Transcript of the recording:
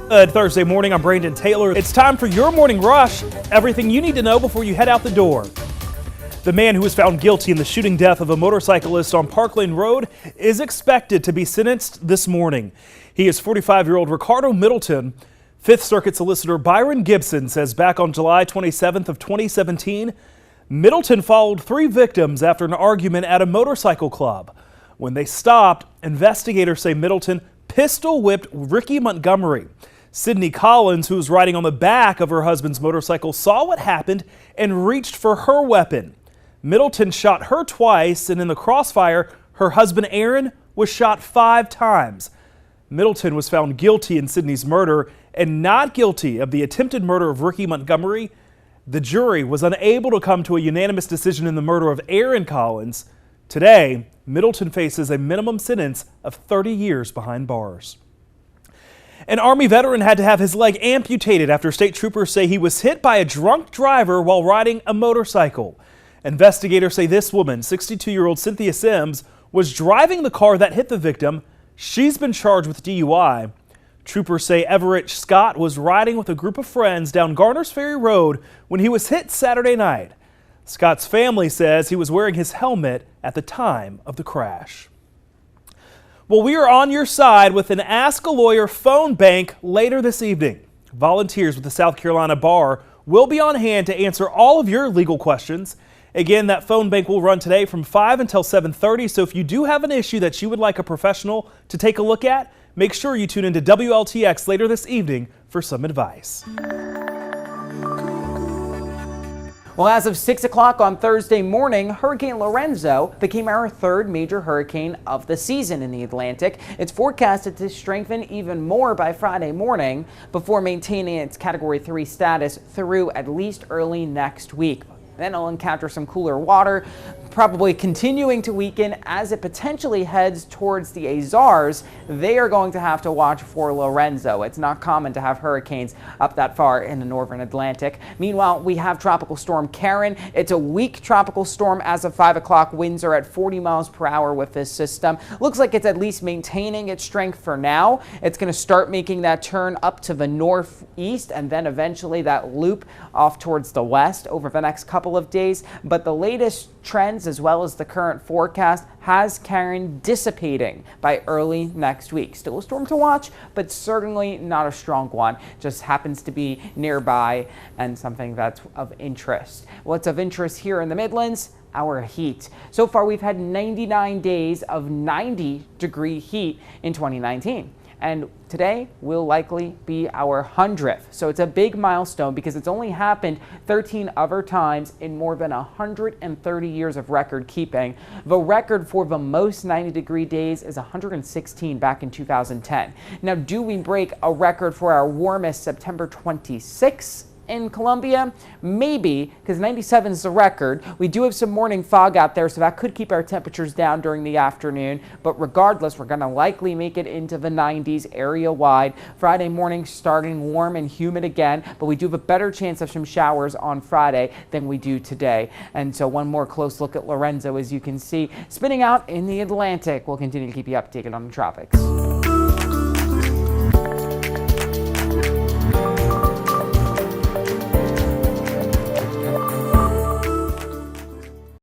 Good Thursday morning, I'm Brandon Taylor. It's time for your morning rush. Everything you need to know before you head out the door. The man who was found guilty in the shooting death of a motorcyclist on Park Lane Road is expected to be sentenced this morning. He is 45-year-old Ricardo Middleton. Fifth Circuit Solicitor Byron Gibson says back on July 27th of 2017, Middleton followed 3 victims after an argument at a motorcycle club. When they stopped, investigators say Middleton pistol whipped Ricky Montgomery. Sydney Collins, who was riding on the back of her husband's motorcycle, saw what happened and reached for her weapon. Middleton shot her twice, and in the crossfire, her husband Aaron was shot 5 times. Middleton was found guilty in Sydney's murder and not guilty of the attempted murder of Ricky Montgomery. The jury was unable to come to a unanimous decision in the murder of Aaron Collins. Today, Middleton faces a minimum sentence of 30 years behind bars. An Army veteran had to have his leg amputated after state troopers say he was hit by a drunk driver while riding a motorcycle. Investigators say this woman, 62-year-old Cynthia Sims, was driving the car that hit the victim. She's been charged with DUI. Troopers say Everett Scott was riding with a group of friends down Garner's Ferry Road when he was hit Saturday night. Scott's family says he was wearing his helmet at the time of the crash. Well, we are on your side with an Ask a Lawyer phone bank later this evening. Volunteers with the South Carolina Bar will be on hand to answer all of your legal questions. Again, that phone bank will run today from 5 until 7:30, so if you do have an issue that you would like a professional to take a look at, make sure you tune into WLTX later this evening for some advice. Well, as of 6 o'clock on Thursday morning, Hurricane Lorenzo became our 3rd major hurricane of the season in the Atlantic. It's forecasted to strengthen even more by Friday morning before maintaining its Category 3 status through at least early next week. Then it'll encounter some cooler water, probably continuing to weaken as it potentially heads towards the Azores. They are going to have to watch for Lorenzo. It's not common to have hurricanes up that far in the northern Atlantic. Meanwhile, we have Tropical Storm Karen. It's a weak tropical storm as of 5 o'clock. Winds are at 40 miles per hour with this system. Looks like it's at least maintaining its strength for now. It's going to start making that turn up to the northeast and then eventually that loop off towards the west over the next couple of days. But the latest trends as well as the current forecast has Karen dissipating by early next week. Still a storm to watch, but certainly not a strong one. Just happens to be nearby and something that's of interest. What's of interest here in the Midlands? Our heat. So far, we've had 99 days of 90-degree heat in 2019. And today will likely be our 100th. So it's a big milestone because it's only happened 13 other times in more than 130 years of record keeping. The record for the most 90-degree days is 116 back in 2010. Now, do we break a record for our warmest September 26th? In Columbia? Maybe, because 97 is the record. We do have some morning fog out there, so that could keep our temperatures down during the afternoon. But regardless, we're going to likely make it into the 90s area-wide. Friday morning starting warm and humid again, but we do have a better chance of some showers on Friday than we do today. And so one more close look at Lorenzo, as you can see, spinning out in the Atlantic. We'll continue to keep you updated on the tropics.